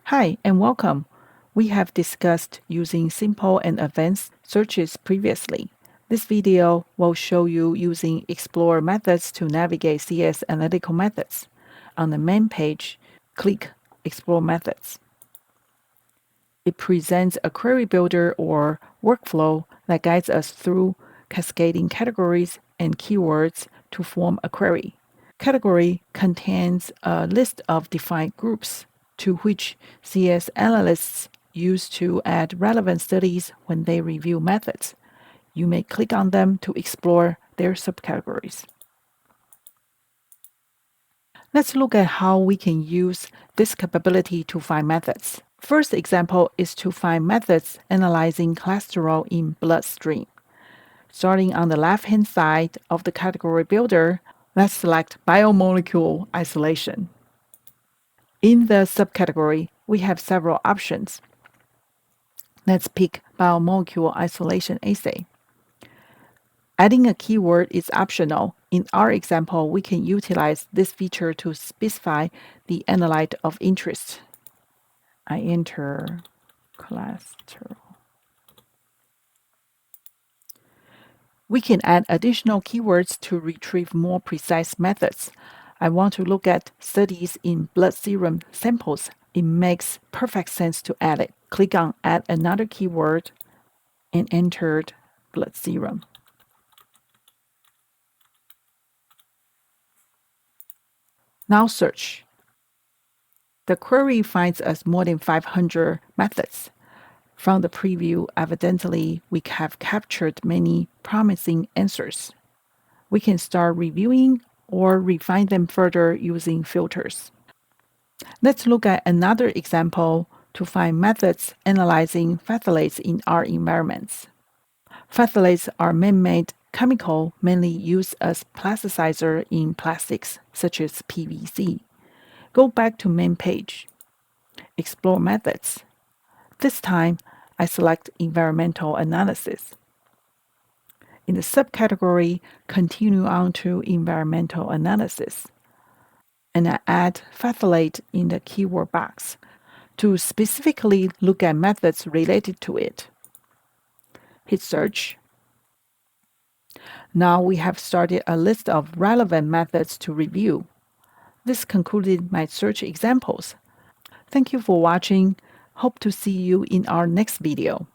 Hi and welcome. We have discussed using simple and advanced searches previously. This video will show you using Explore methods to navigate CAS Analytical Methods. On the main page, click Explore Methods. It presents a query builder or workflow that guides us through cascading categories and keywords to form a query. Category contains a list of defined groups to which CS analysts use to add relevant studies when they review methods. You may click on them to explore their subcategories. Let's look at how we can use this capability to find methods. First example is to find methods analyzing cholesterol in bloodstream. Starting on the left-hand side of the category builder, let's select biomolecule isolation. In the subcategory, we have several options. Let's pick biomolecule isolation assay. Adding a keyword is optional. In our example, we can utilize this feature to specify the analyte of interest. I enter cholesterol. We can add additional keywords to retrieve more precise methods. I want to look at studies in blood serum samples. It makes perfect sense to add it. Click on Add another keyword and enter blood serum. Now search. The query finds us more than 500 methods. From the preview, evidently, we have captured many promising answers. We can start reviewing or refine them further using filters. Let's look at another example to find methods analyzing phthalates in our environments. Phthalates are man-made chemical mainly used as plasticizer in plastics, such as PVC. Go back to main page. Explore methods. This time, I select environmental analysis. In the subcategory, continue on to environmental analysis. And I add phthalate in the keyword box to specifically look at methods related to it. Hit search. Now we have started a list of relevant methods to review. This concluded my search examples. Thank you for watching. Hope to see you in our next video.